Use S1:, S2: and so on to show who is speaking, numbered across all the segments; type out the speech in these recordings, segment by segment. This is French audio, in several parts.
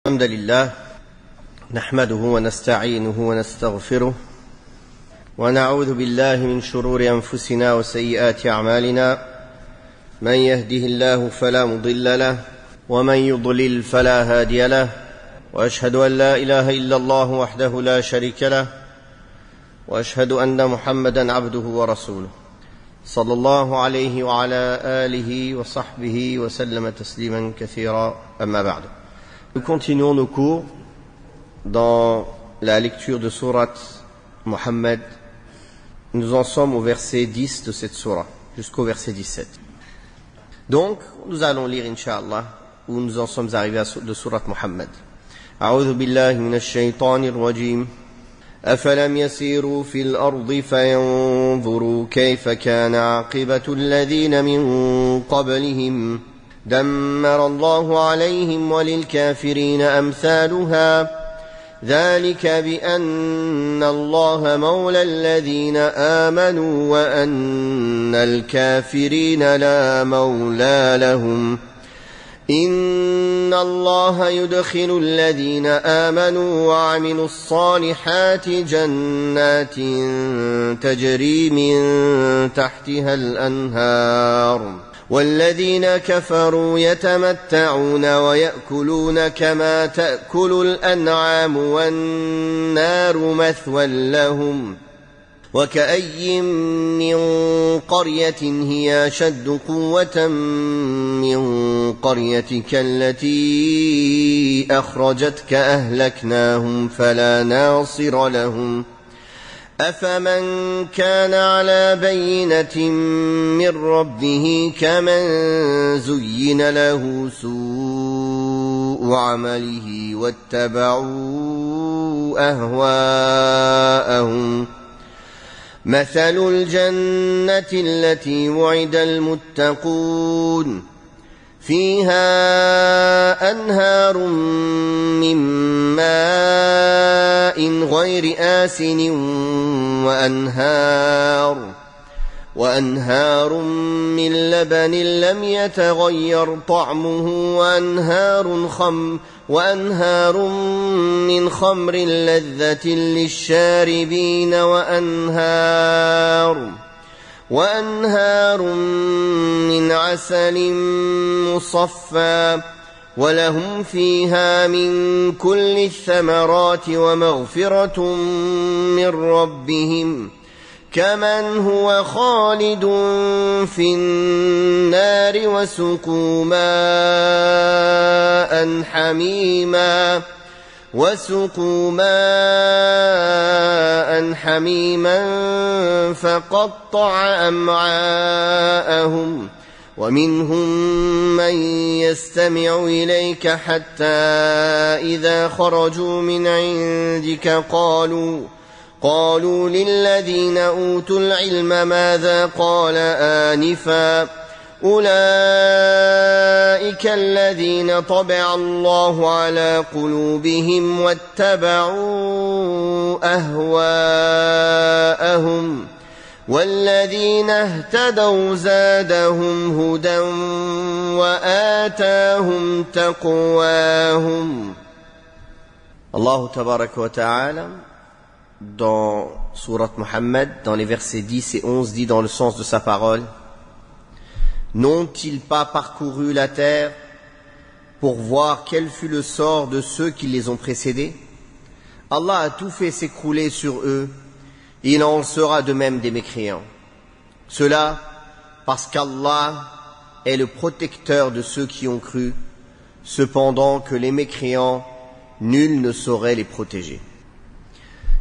S1: الحمد لله نحمده ونستعينه ونستغفره ونعوذ بالله من شرور أنفسنا وسيئات أعمالنا من يهده الله فلا مضل له ومن يضلل فلا هادي له وأشهد أن لا إله إلا الله وحده لا شريك له وأشهد أن محمدا عبده ورسوله صلى الله عليه وعلى آله وصحبه وسلم تسليما كثيرا أما بعد. Nous continuons nos cours dans la lecture de sourate Muhammad. Nous en sommes au verset 10 de cette sourate, jusqu'au verset 17. Donc, nous allons lire, Inch'Allah, où nous en sommes arrivés de sourate Muhammad. أعوذ بالله من الشيطان الرجيم أفلم يسيروا في الأرض فينظروا كيف كان عاقبة الذين من قبلهم دمر الله عليهم وللكافرين أمثالها ذلك بأن الله مولى الذين آمنوا وأن الكافرين لا مولى لهم إن الله يدخل الذين آمنوا وعملوا الصالحات جنات تجري من تحتها الأنهار والذين كفروا يتمتعون ويأكلون كما تأكل الأنعام والنار مثوى لهم وكأي من قرية هي أشد قوة من قريتك التي أخرجتك أهلكناهم فلا ناصر لهم أفمن كان على بينة من ربه كمن زين له سوء عمله واتبعوا أهواءهم مثل الجنة التي وعد المتقون فيها أنهار من ماء غير آسن وأنهار من لبن لم يتغير طعمه وأنهار من خمر لذة للشاربين وأنهار من عسل مصفى ولهم فيها من كل الثمرات ومغفرة من ربهم كمن هو خالد في النار وسقوا ماء حميما فقطع أمعاءهم ومنهم من يستمع إليك حتى إذا خرجوا من عندك قالوا للذين أوتوا العلم ماذا قال آنفا أولئك الذين طبع الله على قلوبهم واتبعوا أهواءهم والذين اهتدوا زادهم هدى وآتاهم تقواهم. Allah tabaraka wa ta'ala dans sourate Muhammad, dans les versets 10 et 11, dit dans le sens de sa parole: n'ont-ils pas parcouru la terre pour voir quel fut le sort de ceux qui les ont précédés? Allah a tout fait s'écrouler sur eux, il en sera de même des mécréants. Cela parce qu'Allah est le protecteur de ceux qui ont cru, cependant que les mécréants, nul ne saurait les protéger.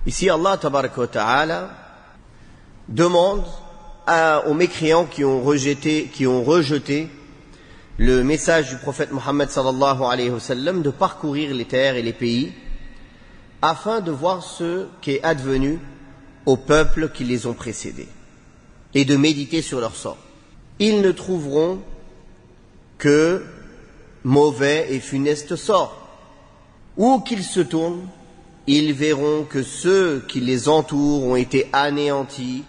S1: Ici, Allah tabaraka wa ta'ala demande aux mécréants qui ont rejeté le message du prophète Muhammad sallallahu alayhi wa sallam de parcourir les terres et les pays afin de voir ce qui est advenu aux peuples qui les ont précédés et de méditer sur leur sort. Ils ne trouveront que mauvais et funeste sort. Où qu'ils se tournent, ils verront que ceux qui les entourent ont été anéantis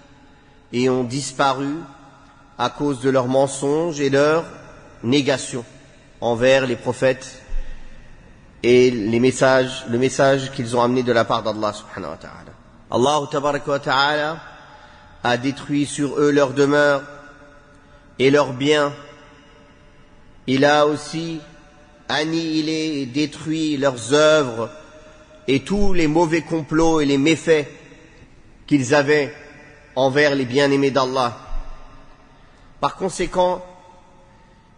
S1: et ont disparu à cause de leurs mensonges et leur négation envers les prophètes et le message qu'ils ont amené de la part d'Allah subhanahu wa ta'ala. Allah tabaraka wa ta'ala a détruit sur eux leur demeure et leurs biens. Il a aussi annihilé et détruit leurs œuvres et tous les mauvais complots et les méfaits qu'ils avaient envers les bien-aimés d'Allah. Par conséquent,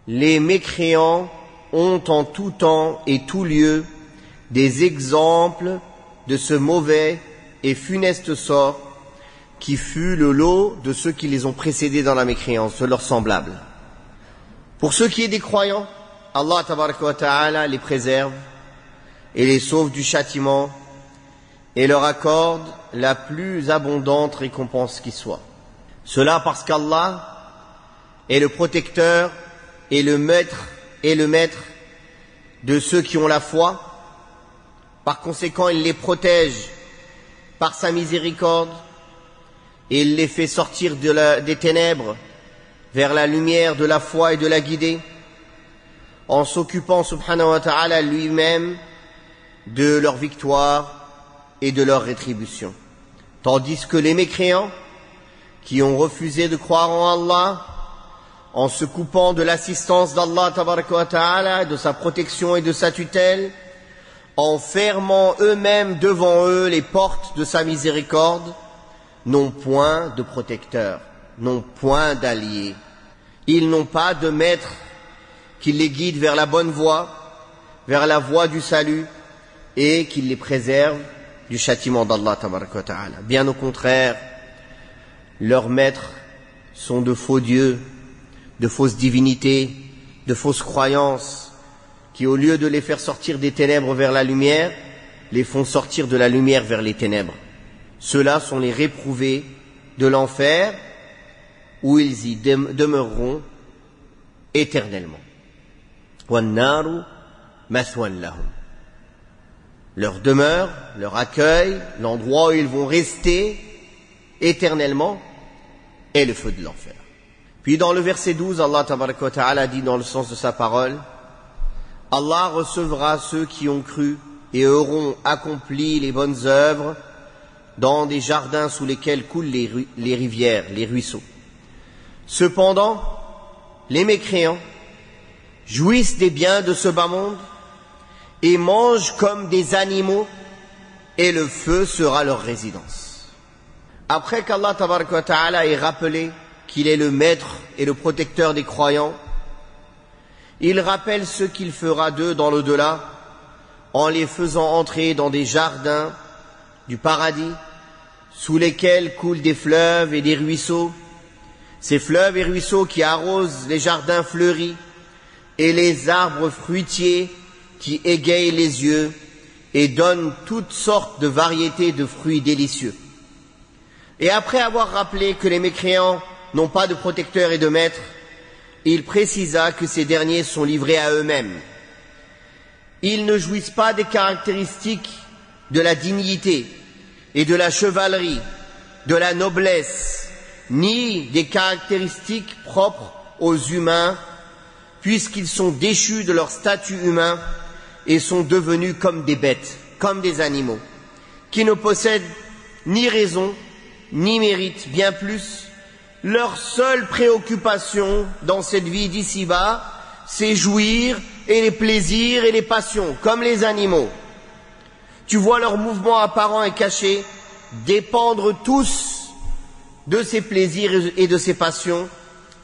S1: les mécréants ont en tout temps et tout lieu des exemples de ce mauvais et funeste sort qui fut le lot de ceux qui les ont précédés dans la mécréance, de leurs semblables. Pour ceux qui est des croyants, Allah tabaraka wa ta'ala les préserve et les sauve du châtiment et leur accorde la plus abondante récompense qui soit. Cela parce qu'Allah est le protecteur et le maître de ceux qui ont la foi. Par conséquent, il les protège par sa miséricorde et il les fait sortir des ténèbres vers la lumière de la foi et de la guider, en s'occupant subhanahu wa ta'ala lui-même de leur victoire et de leur rétribution. Tandis que les mécréants, qui ont refusé de croire en Allah, en se coupant de l'assistance d'Allah tabaraka wa ta'ala, de sa protection et de sa tutelle, en fermant eux-mêmes devant eux les portes de sa miséricorde, n'ont point de protecteur, n'ont point d'alliés. Ils n'ont pas de maître qui les guide vers la bonne voie, vers la voie du salut, et qui les préserve du châtiment d'Allah tabaraka wa ta'ala. Bien au contraire, leurs maîtres sont de faux dieux, de fausses divinités, de fausses croyances, qui au lieu de les faire sortir des ténèbres vers la lumière, les font sortir de la lumière vers les ténèbres. Ceux-là sont les réprouvés de l'enfer, où ils y demeureront éternellement. وَالنَّارُ مَثْوًى لَهُمْ. Leur demeure, leur accueil, l'endroit où ils vont rester éternellement est le feu de l'enfer. Puis dans le verset 12, Allah tabaraka wa ta'ala dit dans le sens de sa parole: Allah recevra ceux qui ont cru et auront accompli les bonnes œuvres dans des jardins sous lesquels coulent les rivières, les ruisseaux. Cependant, les mécréants jouissent des biens de ce bas monde et mangent comme des animaux, et le feu sera leur résidence. Après qu'Allah tabaraka wa ta'ala ait rappelé qu'il est le maître et le protecteur des croyants, il rappelle ce qu'il fera d'eux dans l'au-delà en les faisant entrer dans des jardins du paradis sous lesquels coulent des fleuves et des ruisseaux, ces fleuves et ruisseaux qui arrosent les jardins fleuris et les arbres fruitiers qui égayent les yeux et donnent toutes sortes de variétés de fruits délicieux. Et après avoir rappelé que les mécréants n'ont pas de protecteur et de maître, il précisa que ces derniers sont livrés à eux-mêmes. Ils ne jouissent pas des caractéristiques de la dignité et de la chevalerie, de la noblesse, ni des caractéristiques propres aux humains, puisqu'ils sont déchus de leur statut humain et sont devenus comme des bêtes, comme des animaux, qui ne possèdent ni raison, ni mérite, bien plus. Leur seule préoccupation dans cette vie d'ici-bas, c'est jouir et les plaisirs et les passions, comme les animaux. Tu vois leurs mouvements apparents et cachés dépendre tous de ces plaisirs et de ces passions,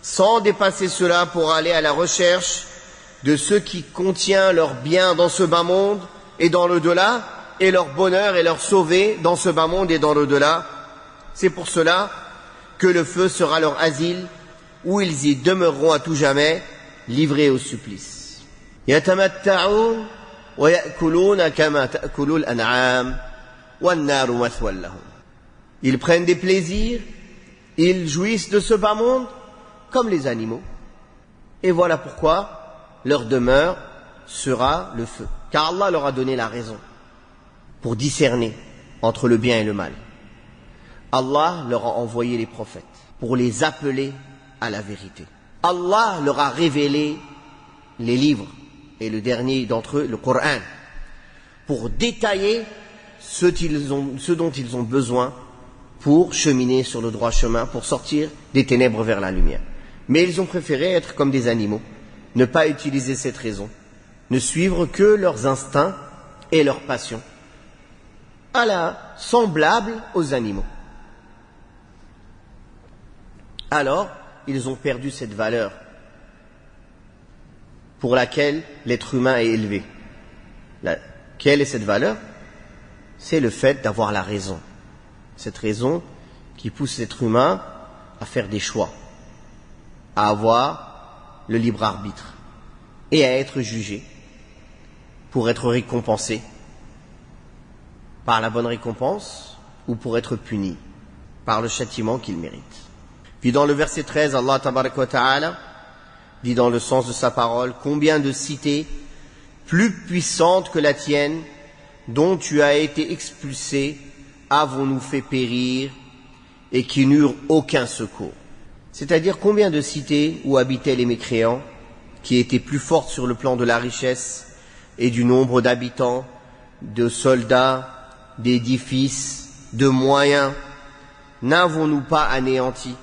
S1: sans dépasser cela pour aller à la recherche de ce qui contient leur bien dans ce bas monde et dans l'au-delà, et leur bonheur et leur sauver dans ce bas monde et dans l'au-delà. C'est pour cela que le feu sera leur asile, où ils y demeureront à tout jamais, livrés au supplice. يَتَمَتَّعُونَ وَيَأْكُلُونَ كَمَا تَأْكُلُ الْأَنْعَامُ وَالنَّارُ مَثْوًى لَهُمْ. Ils prennent des plaisirs, ils jouissent de ce bas monde comme les animaux. Et voilà pourquoi leur demeure sera le feu. Car Allah leur a donné la raison pour discerner entre le bien et le mal. Allah leur a envoyé les prophètes pour les appeler à la vérité. Allah leur a révélé les livres, et le dernier d'entre eux, le Coran, pour détailler ce dont ils ont besoin pour cheminer sur le droit chemin, pour sortir des ténèbres vers la lumière. Mais ils ont préféré être comme des animaux, ne pas utiliser cette raison, ne suivre que leurs instincts et leurs passions, semblables aux animaux. Alors, ils ont perdu cette valeur pour laquelle l'être humain est élevé. Quelle est cette valeur? C'est le fait d'avoir la raison. Cette raison qui pousse l'être humain à faire des choix, à avoir le libre arbitre et à être jugé pour être récompensé par la bonne récompense ou pour être puni par le châtiment qu'il mérite. Puis dans le verset 13, Allah tabaraka wa ta'ala dit dans le sens de sa parole: combien de cités plus puissantes que la tienne, dont tu as été expulsé, avons-nous fait périr et qui n'eurent aucun secours. C'est-à-dire combien de cités où habitaient les mécréants, qui étaient plus fortes sur le plan de la richesse et du nombre d'habitants, de soldats, d'édifices, de moyens, n'avons-nous pas anéantis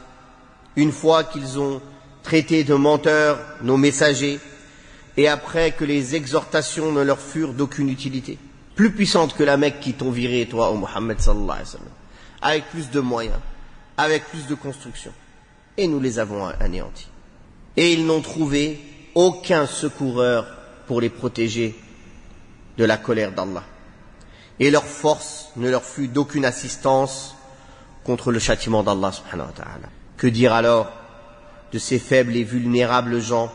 S1: une fois qu'ils ont traité de menteurs nos messagers et après que les exhortations ne leur furent d'aucune utilité? Plus puissante que la Mecque qui t'ont viré, toi, ô Muhammad sallallahu alayhi wa sallam, avec plus de moyens, avec plus de construction. Et nous les avons anéantis. Et ils n'ont trouvé aucun secoureur pour les protéger de la colère d'Allah. Et leur force ne leur fut d'aucune assistance contre le châtiment d'Allah subhanahu wa ta'ala. Que dire alors de ces faibles et vulnérables gens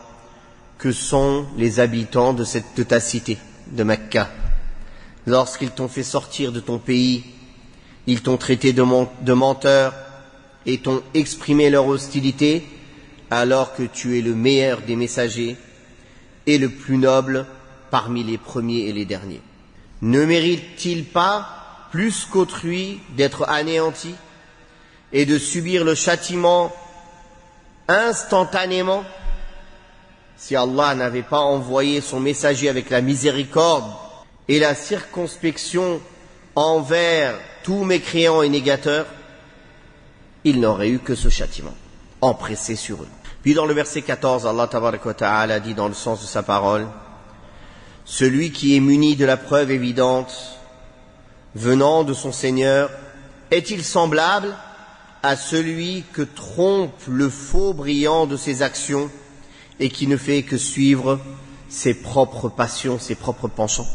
S1: que sont les habitants de ta cité, de Mecca? Lorsqu'ils t'ont fait sortir de ton pays, ils t'ont traité de menteur et t'ont exprimé leur hostilité, alors que tu es le meilleur des messagers et le plus noble parmi les premiers et les derniers. Ne mérite-t-il pas plus qu'autrui d'être anéanti et de subir le châtiment instantanément? Si Allah n'avait pas envoyé son messager avec la miséricorde et la circonspection envers tous mécréants et négateurs, il n'aurait eu que ce châtiment empressé sur eux. Puis dans le verset 14, Allah tabaraka wa ta'ala dit dans le sens de sa parole: celui qui est muni de la preuve évidente venant de son Seigneur, est-il semblable à celui que trompe le faux brillant de ses actions et qui ne fait que suivre ses propres passions, ses propres penchants?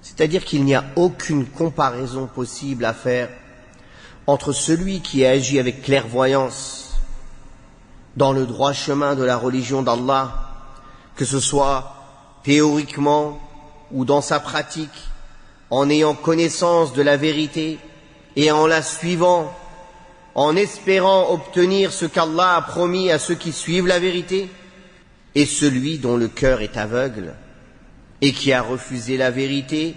S1: C'est-à-dire qu'il n'y a aucune comparaison possible à faire entre celui qui agit avec clairvoyance dans le droit chemin de la religion d'Allah, que ce soit théoriquement ou dans sa pratique, en ayant connaissance de la vérité et en la suivant, en espérant obtenir ce qu'Allah a promis à ceux qui suivent la vérité, et celui dont le cœur est aveugle et qui a refusé la vérité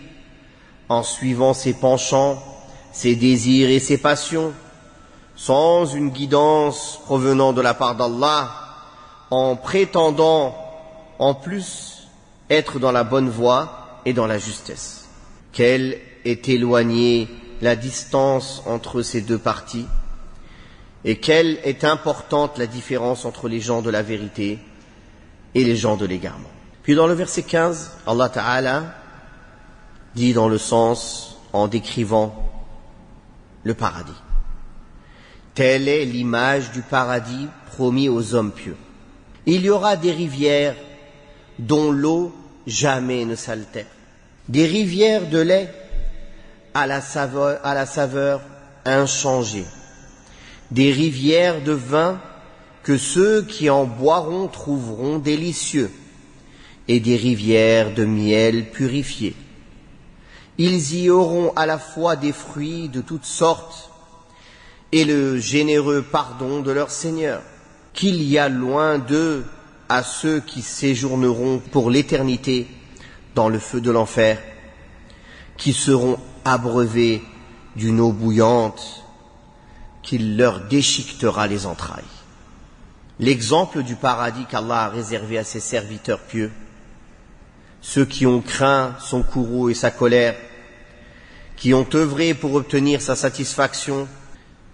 S1: en suivant ses penchants, ses désirs et ses passions, sans une guidance provenant de la part d'Allah, en prétendant en plus être dans la bonne voie et dans la justesse. Quelle est éloignée la distance entre ces deux parties, et quelle est importante la différence entre les gens de la vérité et les gens de l'égarement. Puis dans le verset 15, Allah Ta'ala dit dans le sens en décrivant le paradis: telle est l'image du paradis promis aux hommes pieux. Il y aura des rivières dont l'eau jamais ne s'altère, des rivières de lait à la saveur inchangée, des rivières de vin que ceux qui en boiront trouveront délicieux, et des rivières de miel purifié. Ils y auront à la fois des fruits de toutes sortes et le généreux pardon de leur Seigneur, qu'il y a loin d'eux à ceux qui séjourneront pour l'éternité dans le feu de l'enfer, qui seront abreuvés d'une eau bouillante qui leur déchiquetera les entrailles. L'exemple du paradis qu'Allah a réservé à ses serviteurs pieux ceux qui ont craint son courroux et sa colère, qui ont œuvré pour obtenir sa satisfaction,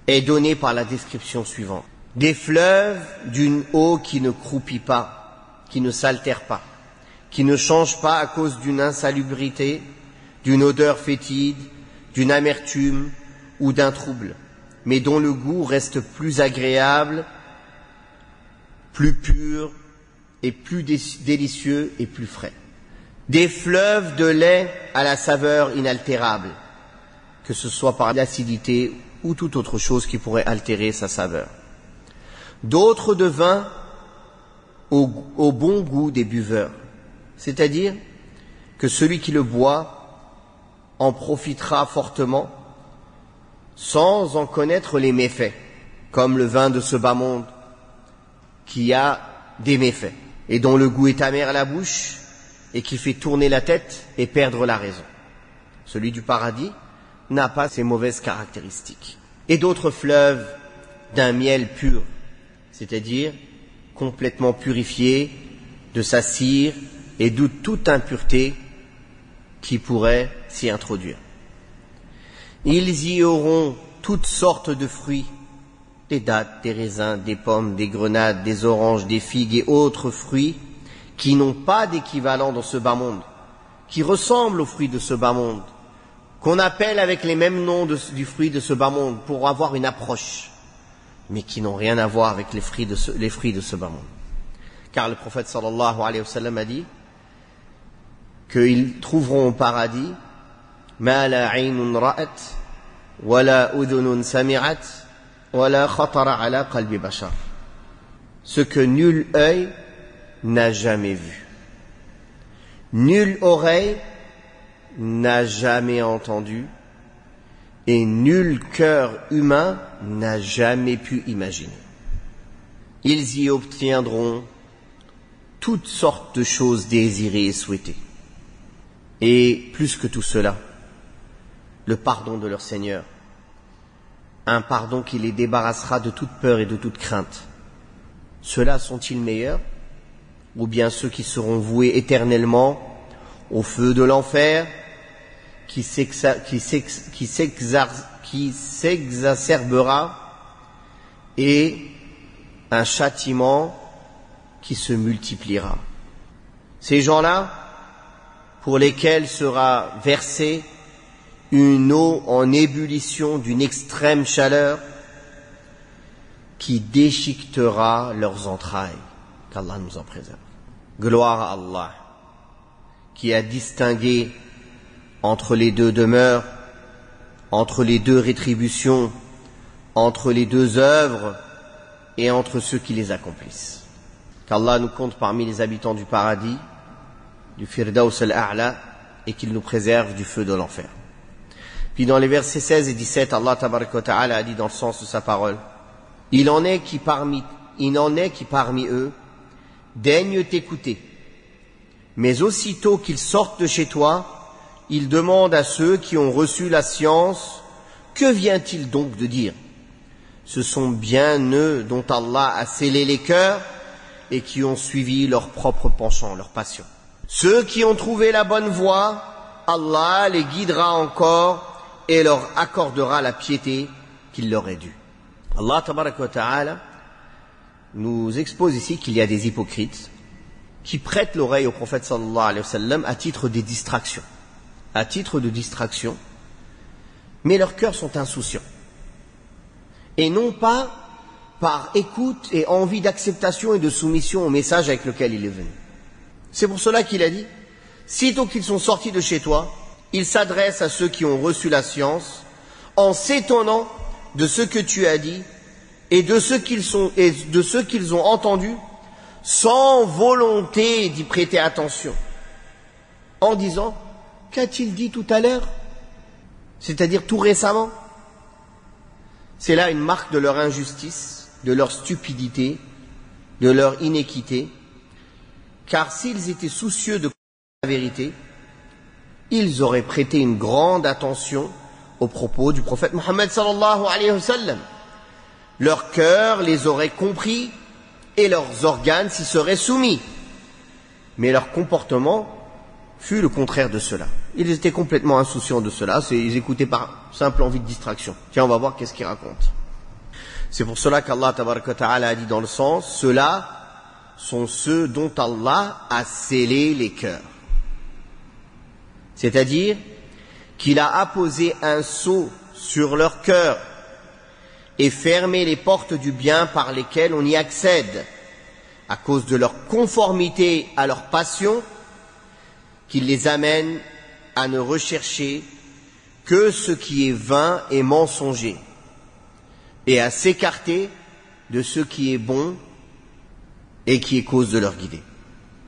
S1: est donnée par la description suivante. Des fleuves d'une eau qui ne croupit pas, qui ne s'altère pas, qui ne change pas à cause d'une insalubrité, d'une odeur fétide, d'une amertume ou d'un trouble, mais dont le goût reste plus agréable, plus pur et plus délicieux et plus frais. Des fleuves de lait à la saveur inaltérable, que ce soit par l'acidité ou toute autre chose qui pourrait altérer sa saveur. D'autres de vin au bon goût des buveurs, c'est-à-dire que celui qui le boit en profitera fortement sans en connaître les méfaits, comme le vin de ce bas monde qui a des méfaits et dont le goût est amer à la bouche et qui fait tourner la tête et perdre la raison. Celui du paradis n'a pas ces mauvaises caractéristiques. Et d'autres fleuves d'un miel pur, c'est-à-dire complètement purifié de sa cire et de toute impureté qui pourrait s'y introduire. Ils y auront toutes sortes de fruits, des dattes, des raisins, des pommes, des grenades, des oranges, des figues et autres fruits qui n'ont pas d'équivalent dans ce bas monde, qui ressemblent aux fruits de ce bas monde, qu'on appelle avec les mêmes noms du fruit de ce bas monde pour avoir une approche, mais qui n'ont rien à voir avec les fruits de ce bas monde. Car le prophète sallallahu alayhi wa sallam a dit qu'ils trouveront au paradis ma la aynun ra'at wa la udhunun sami'at wa la khatara ala qalbi bashar, ce que nul œil n'a jamais vu, nulle oreille n'a jamais entendu et nul cœur humain n'a jamais pu imaginer. Ils y obtiendront toutes sortes de choses désirées et souhaitées. Et plus que tout cela, le pardon de leur Seigneur, un pardon qui les débarrassera de toute peur et de toute crainte. Ceux-là sont-ils meilleurs, ou bien ceux qui seront voués éternellement au feu de l'enfer, qui s'exacerbera, et un châtiment qui se multipliera. Ces gens-là, pour lesquels sera versée une eau en ébullition d'une extrême chaleur qui déchiquetera leurs entrailles, qu'Allah nous en préserve. Gloire à Allah, qui a distingué entre les deux demeures, entre les deux rétributions, entre les deux œuvres et entre ceux qui les accomplissent. Qu'Allah nous compte parmi les habitants du paradis, du Firdaus al-A'la, et qu'il nous préserve du feu de l'enfer. Puis dans les versets 16 et 17, Allah tabaraka wa ta'ala a dit dans le sens de sa parole, il en est qui parmi eux daignent t'écouter, mais aussitôt qu'ils sortent de chez toi, ils demandent à ceux qui ont reçu la science, que vient-il donc de dire? Ce sont bien eux dont Allah a scellé les cœurs et qui ont suivi leur propre penchant, leur passion. Ceux qui ont trouvé la bonne voie, Allah les guidera encore et leur accordera la piété qu'il leur est due. Allah tabaraka wa ta'ala nous expose ici qu'il y a des hypocrites qui prêtent l'oreille au prophète sallallahu alayhi wa sallam à titre de distraction, mais leurs cœurs sont insouciants et non pas par écoute et envie d'acceptation et de soumission au message avec lequel il est venu. C'est pour cela qu'il a dit, sitôt qu'ils sont sortis de chez toi, ils s'adressent à ceux qui ont reçu la science en s'étonnant de ce que tu as dit et de ce qu'ils ont entendu sans volonté d'y prêter attention, en disant, qu'a-t-il dit tout à l'heure? C'est-à-dire tout récemment. C'est là une marque de leur injustice, de leur stupidité, de leur inéquité, car s'ils étaient soucieux de la vérité, ils auraient prêté une grande attention aux propos du prophète Mohammed sallallahu alayhi wa sallam. Leur cœur les aurait compris et leurs organes s'y seraient soumis. Mais leur comportement fut le contraire de cela. Ils étaient complètement insouciants de cela, ils écoutaient par simple envie de distraction. Tiens, on va voir qu'est-ce qu'ils racontent. C'est pour cela qu'Allah tabaraka wa ta'ala a dit dans le sens, ceux-là sont ceux dont Allah a scellé les cœurs. C'est-à-dire qu'il a apposé un sceau sur leur cœur et fermé les portes du bien par lesquelles on y accède, à cause de leur conformité à leur passion, qui les amène à ne rechercher que ce qui est vain et mensonger, et à s'écarter de ce qui est bon et qui est cause de leur guider.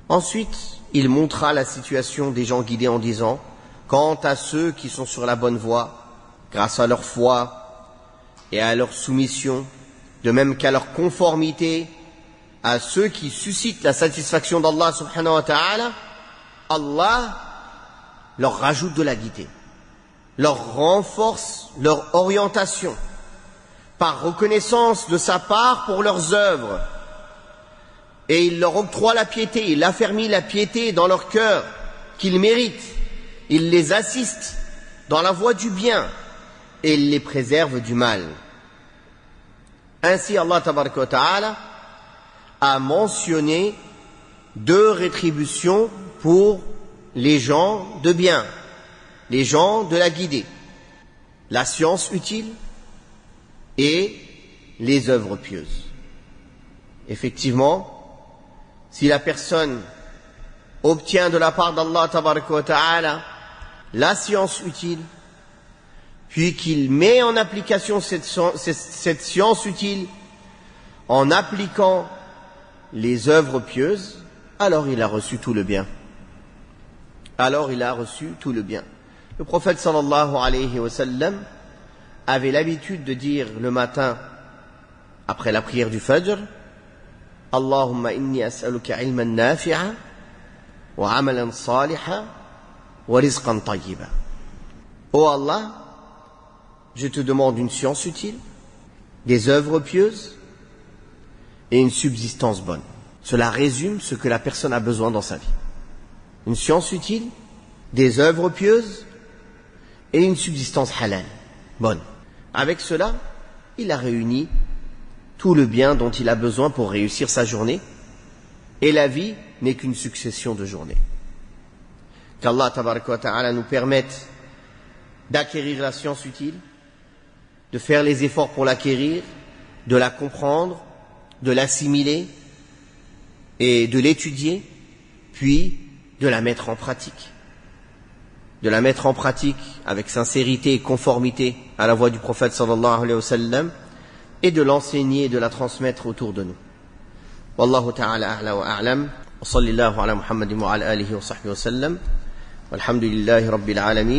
S1: Ensuite, il montra la situation des gens guidés en disant, quant à ceux qui sont sur la bonne voie, grâce à leur foi et à leur soumission, de même qu'à leur conformité à ceux qui suscitent la satisfaction d'Allah subhanahu wa ta'ala, Allah leur rajoute de la gaieté, leur renforce leur orientation, par reconnaissance de sa part pour leurs œuvres, et il leur octroie la piété, il affermit la piété dans leur cœur qu'ils méritent, il les assiste dans la voie du bien et il les préserve du mal. Ainsi Allah tabaraka wa ta'ala a mentionné 2 rétributions pour les gens de bien, les gens de la guidée, la science utile et les œuvres pieuses. Effectivement, si la personne obtient de la part d'Allah tabaraka wa ta'ala la science utile, puis qu'il met en application cette science utile en appliquant les œuvres pieuses, alors il a reçu tout le bien. Alors il a reçu tout le bien. Le prophète sallallahu alayhi wa sallam avait l'habitude de dire le matin, après la prière du Fajr, Allahumma inni as'aluka ilman nafi'a wa amalan saliha wa rizqan tayyiba. Ô Allah, je te demande une science utile, des œuvres pieuses et une subsistance bonne. Cela résume ce que la personne a besoin dans sa vie. Une science utile, des œuvres pieuses et une subsistance halal, bonne. Avec cela, il a réuni tout le bien dont il a besoin pour réussir sa journée, et la vie n'est qu'une succession de journées. Qu'Allah tabaraka wa ta'ala nous permette d'acquérir la science utile, de faire les efforts pour l'acquérir, de la comprendre, de l'assimiler et de l'étudier, puis de la mettre en pratique. De la mettre en pratique avec sincérité et conformité à la voie du prophète sallallahu alayhi wa sallam, et de l'enseigner et de la transmettre autour de nous. Wallahu ta'ala a'la wa a'lam, wa sallallahu ala Muhammadin wa ala alihi wa sahbihi wa sallam, walhamdulillahi rabbil alamin.